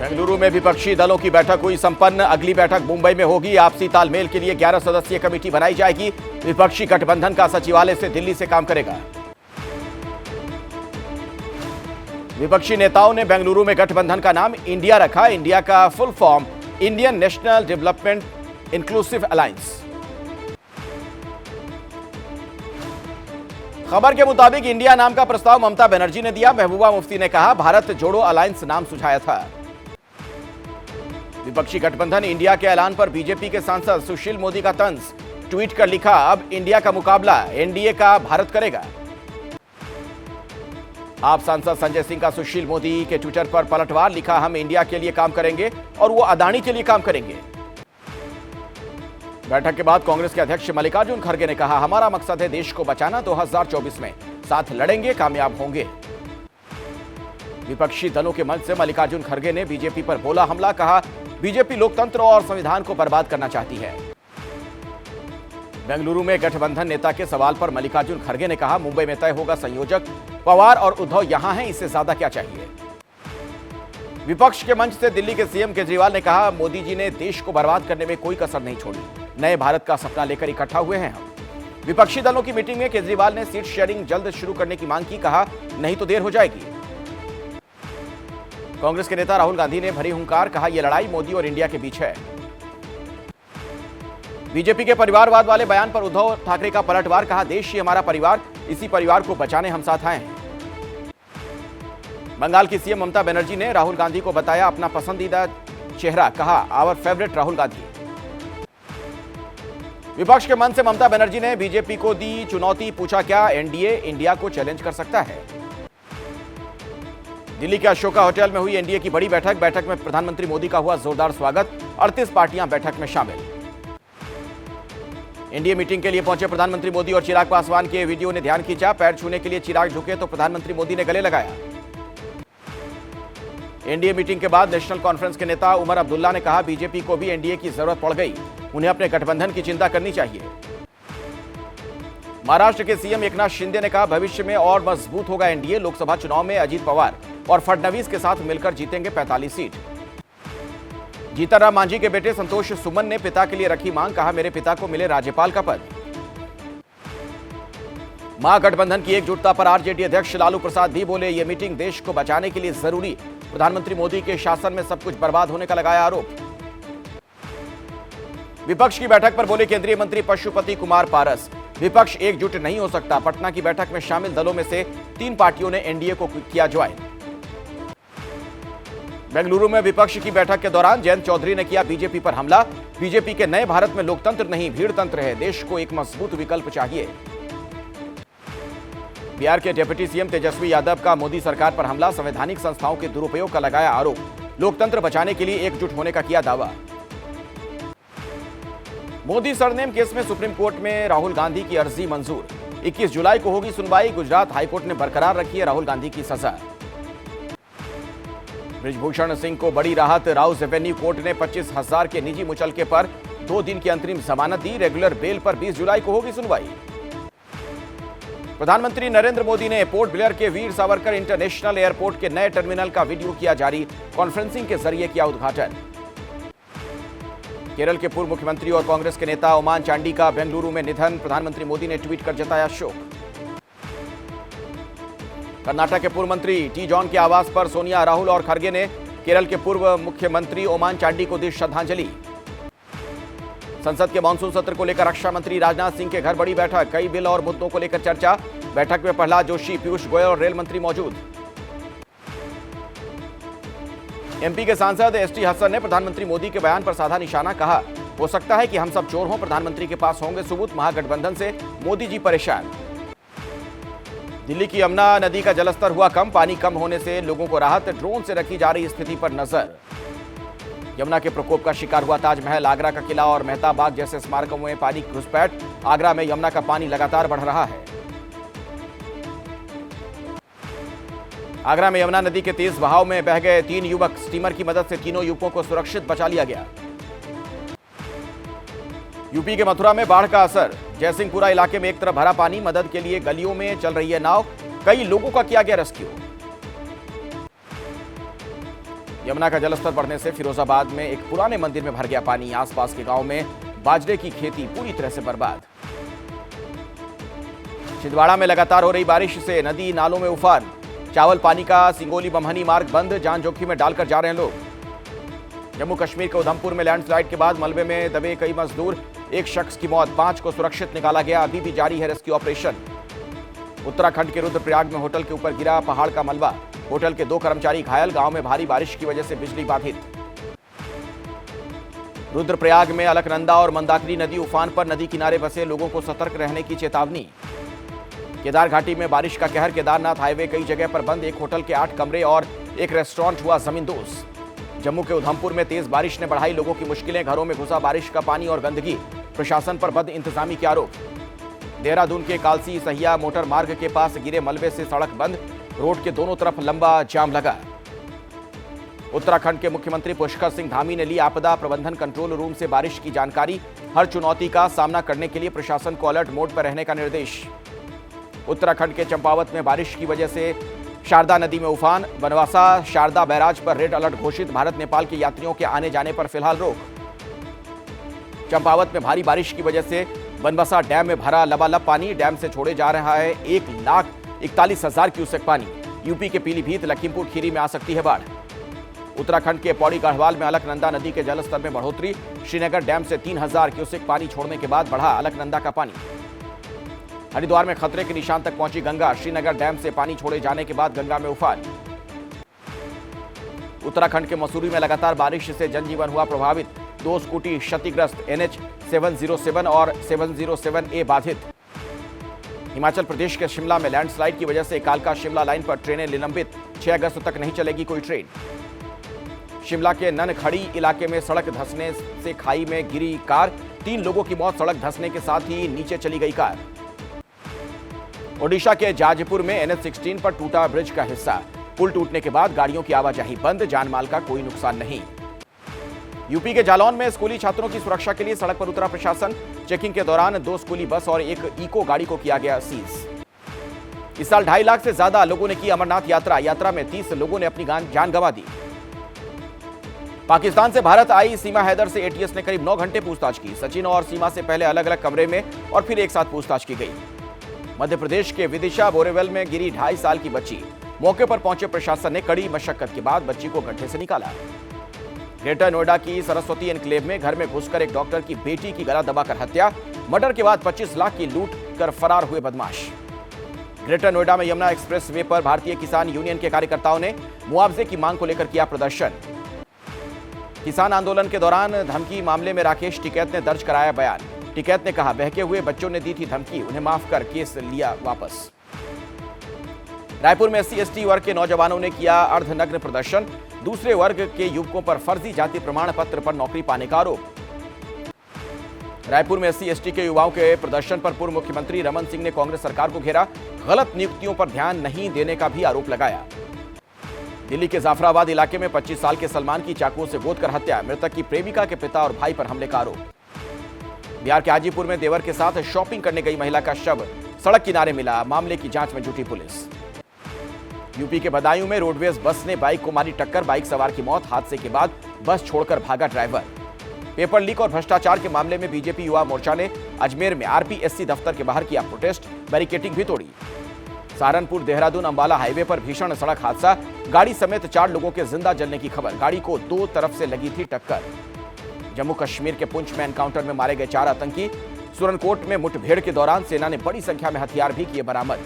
बेंगलुरु में विपक्षी दलों की बैठक हुई संपन्न। अगली बैठक मुंबई में होगी। आपसी तालमेल के लिए 11 सदस्यीय कमेटी बनाई जाएगी। विपक्षी गठबंधन का सचिवालय से दिल्ली से काम करेगा। विपक्षी नेताओं ने बेंगलुरु में गठबंधन का नाम इंडिया रखा। इंडिया का full form Indian national development inclusive alliance. खबर के मुताबिक इंडिया नाम का प्रस्ताव ममता बनर्जी ने दिया। महबूबा मुफ्ती ने कहा भारत जोड़ो अलायंस नाम सुझाया था। विपक्षी गठबंधन इंडिया के ऐलान पर बीजेपी के सांसद सुशील मोदी का तंज। ट्वीट कर लिखा, अब इंडिया का मुकाबला एनडीए का भारत करेगा। आप सांसद संजय सिंह का सुशील मोदी के ट्विटर पर पलटवार। लिखा, हम इंडिया के लिए काम करेंगे और वो अदानी के लिए काम करेंगे। बैठक के बाद कांग्रेस के अध्यक्ष मल्लिकार्जुन खड़गे ने कहा, हमारा मकसद है देश को बचाना। 2024 में साथ लड़ेंगे, कामयाब होंगे। विपक्षी दलों के मंच से मल्लिकार्जुन खड़गे ने बीजेपी पर बोला हमला। कहा, बीजेपी लोकतंत्र और संविधान को बर्बाद करना चाहती है। बेंगलुरु में गठबंधन नेता के सवाल पर मल्लिकार्जुन खड़गे ने कहा, मुंबई में तय होगा संयोजक। पवार और उद्धव यहां हैं, इससे ज्यादा क्या चाहिए। विपक्ष के मंच से दिल्ली के सीएम केजरीवाल ने कहा, मोदी जी ने देश को बर्बाद करने में कोई कसर नहीं छोड़ी। नए भारत का सपना लेकर इकट्ठा हुए हैं हम। विपक्षी दलों की मीटिंग में केजरीवाल ने सीट शेयरिंग जल्द शुरू करने की मांग की। कहा, नहीं तो देर हो जाएगी। कांग्रेस के नेता राहुल गांधी ने भरी हुंकार। कहा, यह लड़ाई मोदी और इंडिया के बीच है। बीजेपी के परिवारवाद वाले बयान पर उद्धव ठाकरे का पलटवार। कहा, देश ही हमारा परिवार, इसी परिवार को बचाने हम साथ आए हैं। बंगाल की सीएम ममता बनर्जी ने राहुल गांधी को बताया अपना पसंदीदा चेहरा। कहा, आवर फेवरेट राहुल गांधी। विपक्ष के मन से ममता बनर्जी ने बीजेपी को दी चुनौती। पूछा, क्या एनडीए इंडिया को चैलेंज कर सकता है। दिल्ली के अशोका होटल में हुई एनडीए की बड़ी बैठक में प्रधानमंत्री मोदी का हुआ जोरदार स्वागत। 38 पार्टियां बैठक में शामिल। एनडीए मीटिंग के लिए पहुंचे प्रधानमंत्री मोदी और चिराग पासवान के वीडियो ने ध्यान खींचा। पैर छूने के लिए चिराग झुके तो प्रधानमंत्री मोदी ने गले लगाया। एनडीए मीटिंग के बाद नेशनल कॉन्फ्रेंस के नेता उमर अब्दुल्ला ने कहा, बीजेपी को भी एनडीए की जरूरत पड़ गई। उन्हें अपने गठबंधन की चिंता करनी चाहिए। महाराष्ट्र के सीएम एकनाथ शिंदे ने कहा, भविष्य में और मजबूत होगा एनडीए। लोकसभा चुनाव में अजीत पवार और फडणवीस के साथ मिलकर जीतेंगे 45 सीट। जीतनराम मांझी के बेटे संतोष सुमन ने पिता के लिए रखी मांग। कहा, मेरे पिता को मिले राज्यपाल का पद। महागठबंधन की एकजुटता पर आरजेडी अध्यक्ष लालू प्रसाद भी बोले, यह मीटिंग देश को बचाने के लिए जरूरी। प्रधानमंत्री मोदी के शासन में सब कुछ बर्बाद होने का लगाया आरोप। विपक्ष की बैठक पर बोले केंद्रीय मंत्री पशुपति कुमार पारस, विपक्ष एकजुट नहीं हो सकता। पटना की बैठक में शामिल दलों में से 3 पार्टियों ने एनडीए को किया ज्वाइन। बेंगलुरु में विपक्ष की बैठक के दौरान जयंत चौधरी ने किया बीजेपी पर हमला। बीजेपी के नए भारत में लोकतंत्र नहीं भीड़ तंत्र है। देश को एक मजबूत विकल्प चाहिए। बिहार के डिप्टी सीएम तेजस्वी यादव का मोदी सरकार पर हमला। संवैधानिक संस्थाओं के दुरुपयोग का लगाया आरोप। लोकतंत्र बचाने के लिए एकजुट होने का किया दावा। मोदी सरनेम केस में सुप्रीम कोर्ट में राहुल गांधी की अर्जी मंजूर। 21 जुलाई को होगी सुनवाई। गुजरात हाईकोर्ट ने बरकरार रखी है राहुल गांधी की सजा। बृजभूषण सिंह को बड़ी राहत। राउस एवेन्यू कोर्ट ने 25,000 के निजी मुचलके पर 2 दिन की अंतरिम जमानत दी। रेगुलर बेल पर 20 जुलाई को होगी सुनवाई। प्रधानमंत्री नरेंद्र मोदी ने पोर्ट ब्लेयर के वीर सावरकर इंटरनेशनल एयरपोर्ट के नए टर्मिनल का वीडियो किया जारी। कॉन्फ्रेंसिंग के जरिए किया उद्घाटन। केरल के पूर्व मुख्यमंत्री और कांग्रेस के नेता ओमान चांडी का बेंगलुरु में निधन। प्रधानमंत्री मोदी ने ट्वीट कर जताया शोक। कर्नाटक के पूर्व मंत्री टी जॉन के आवास पर सोनिया, राहुल और खड़गे ने केरल के पूर्व मुख्यमंत्री ओमान चांडी को दी श्रद्धांजलि। संसद के मानसून सत्र को लेकर रक्षा मंत्री राजनाथ सिंह के घर बड़ी बैठक। कई बिल और मुद्दों को लेकर चर्चा। बैठक में प्रहलाद जोशी, पीयूष गोयल और रेल मंत्री मौजूद। एमपी के सांसद एसटी हसन ने प्रधानमंत्री मोदी के बयान पर साधा निशाना। कहा, हो सकता है कि हम सब चोर हों, प्रधानमंत्री के पास होंगे सबूत। महागठबंधन से मोदी जी परेशान। दिल्ली की यमुना नदी का जलस्तर हुआ कम। पानी कम होने से लोगों को राहत। ड्रोन से रखी जा रही स्थिति पर नजर। यमुना के प्रकोप का शिकार हुआ ताजमहल, आगरा का किला और मेहता बाग जैसे स्मारकों में पानी घुसपैठ। आगरा में यमुना का पानी लगातार बढ़ रहा है। आगरा में यमुना नदी के तेज बहाव में बह गए 3 युवक। स्टीमर की मदद से तीनों युवकों को सुरक्षित बचा लिया गया। यूपी के मथुरा में बाढ़ का असर। जयसिंहपुरा इलाके में एक तरफ भरा पानी। मदद के लिए गलियों में चल रही है नाव। कई लोगों का किया गया रेस्क्यू। यमुना का जलस्तर बढ़ने से फिरोजाबाद में एक पुराने मंदिर में भर गया पानी। आसपास के गांव में बाजरे की खेती पूरी तरह से बर्बाद। छिंदवाड़ा में लगातार हो रही बारिश से नदी नालों में उफान। चावल पानी का सिंगोली बमहनी मार्ग बंद, जान जोखिम में डालकर जा रहे हैं लोग। जम्मू कश्मीर के उधमपुर में लैंडस्लाइड के बाद मलबे में दबे कई मजदूर, एक शख्स की मौत, 5 को सुरक्षित निकाला गया। अभी भी जारी है रेस्क्यू ऑपरेशन। उत्तराखंड के रुद्रप्रयाग में होटल के ऊपर गिरा पहाड़ का मलबा, होटल के 2 कर्मचारी घायल। गांव में भारी बारिश की वजह से बिजली बाधित। रुद्रप्रयाग में अलकनंदा और मंदाकिनी नदी उफान पर, नदी किनारे बसे लोगों को सतर्क रहने की चेतावनी। केदार घाटी में बारिश का कहर, केदारनाथ हाईवे कई जगह पर बंद, एक होटल के 8 कमरे और एक रेस्टोरेंट हुआ जमींदोज। जम्मू के उधमपुर में तेज बारिश ने बढ़ाई लोगों की मुश्किलें, घरों में घुसा बारिश का पानी और गंदगी, प्रशासन पर बद इंतजामी के आरोप। देहरादून के कालसी सहिया मोटर मार्ग के पास गिरे मलबे से सड़क बंद, रोड के दोनों तरफ लंबा जाम लगा। उत्तराखंड के मुख्यमंत्री पुष्कर सिंह धामी ने ली आपदा प्रबंधन कंट्रोल रूम से बारिश की जानकारी, हर चुनौती का सामना करने के लिए प्रशासन को अलर्ट मोड पर रहने का निर्देश। उत्तराखंड के चंपावत में बारिश की वजह से शारदा नदी में उफान, बनवासा शारदा बैराज पर रेड अलर्ट घोषित, भारत नेपाल के यात्रियों के आने जाने पर फिलहाल रोक। चंपावत में भारी बारिश की वजह से बनवासा डैम में भरा लबालब पानी, डैम से छोड़े जा रहा है 1,41,000 क्यूसेक पानी। यूपी के पीलीभीत लखीमपुर खीरी में आ सकती है बाढ़। उत्तराखंड के पौड़ी गढ़वाल में अलकनंदा नदी के जलस्तर में बढ़ोतरी, श्रीनगर डैम से 3,000 क्यूसेक पानी छोड़ने के बाद बढ़ा अलकनंदा का पानी। हरिद्वार में खतरे के निशान तक पहुंची गंगा, श्रीनगर डैम से पानी छोड़े जाने के बाद गंगा में उफान। उत्तराखंड के मसूरी में लगातार बारिश से जनजीवन हुआ प्रभावित, 2 स्कूटी क्षतिग्रस्त, NH 707 और 707A बाधित। हिमाचल प्रदेश के शिमला में लैंडस्लाइड की वजह से कालका शिमला लाइन पर ट्रेनें निलंबित, 6 अगस्त तक नहीं चलेगी कोई ट्रेन। शिमला के ननखड़ी इलाके में सड़क धंसने से खाई में गिरी कार, 3 लोगों की मौत, सड़क धंसने के साथ ही नीचे चली गई कार। ओडिशा के जाजपुर में NH-16 पर टूटा ब्रिज का हिस्सा, पुल टूटने के बाद गाड़ियों की आवाजाही बंद, जानमाल का कोई नुकसान नहीं। यूपी के जालौन में स्कूली छात्रों की सुरक्षा के लिए सड़क पर उतरा प्रशासन, चेकिंग के दौरान 2 स्कूली बस और एक इको गाड़ी को किया गया सीज। इस साल 2.5 लाख से ज्यादा लोगों ने की अमरनाथ यात्रा, यात्रा में 30 लोगों ने अपनी जान गंवा दी। पाकिस्तान से भारत आई सीमा हैदर से ATS ने करीब 9 घंटे पूछताछ की। सचिन और सीमा से पहले अलग अलग कमरे में और फिर एक साथ पूछताछ की गई। मध्य प्रदेश के विदिशा बोरेवल में गिरी 2.5 साल की बच्ची, मौके पर पहुंचे प्रशासन ने कड़ी मशक्कत के बाद बच्ची को गड्ढे से निकाला। ग्रेटर नोएडा की सरस्वती एनक्लेव में घर में घुसकर एक डॉक्टर की बेटी की गला दबाकर हत्या, मर्डर के बाद 25 लाख की लूट कर फरार हुए बदमाश। ग्रेटर नोएडा में यमुना एक्सप्रेस वे पर भारतीय किसान यूनियन के कार्यकर्ताओं ने मुआवजे की मांग को लेकर किया प्रदर्शन। किसान आंदोलन के दौरान धमकी मामले में राकेश टिकैत ने दर्ज कराया बयान। टिकैत ने कहा, बहके हुए बच्चों ने दी थी धमकी, उन्हें माफ कर केस लिया वापस। रायपुर में SC/ST वर्ग के नौजवानों ने किया अर्धनग्न प्रदर्शन, दूसरे वर्ग के युवकों पर फर्जी जाति प्रमाण पत्र पर नौकरी पाने का आरोप। रायपुर में SC/ST के युवाओं के प्रदर्शन पर पूर्व मुख्यमंत्री रमन सिंह ने कांग्रेस सरकार को घेरा, गलत नियुक्तियों पर ध्यान नहीं देने का भी आरोप लगाया। दिल्ली के जाफराबाद इलाके में 25 साल के सलमान की चाकुओं से गोद कर हत्या, मृतक की प्रेमिका के पिता और भाई पर हमले का आरोप। बिहार के हाजीपुर में देवर के साथ शॉपिंग करने गई महिला का शव सड़क किनारे मिला, मामले की जांच में जुटी पुलिस। यूपी के बदायूं में रोडवेज बस ने बाइक को मारी टक्कर, बाइक सवार की मौत, हादसे के बाद बस छोड़कर भागा ड्राइवर। पेपर लीक और भ्रष्टाचार के मामले में बीजेपी युवा मोर्चा ने अजमेर में RPSC दफ्तर के बाहर किया प्रोटेस्ट, बैरिकेडिंग भी तोड़ी। सहारनपुर देहरादून अंबाला हाईवे पर भीषण सड़क हादसा, गाड़ी समेत 4 लोगों के जिंदा जलने की खबर, गाड़ी को 2 तरफ से लगी थी टक्कर। जम्मू कश्मीर के पुंछ में एनकाउंटर में मारे गए 4 आतंकी, सुरनकोट में मुठभेड़ के दौरान सेना ने बड़ी संख्या में हथियार भी किए बरामद।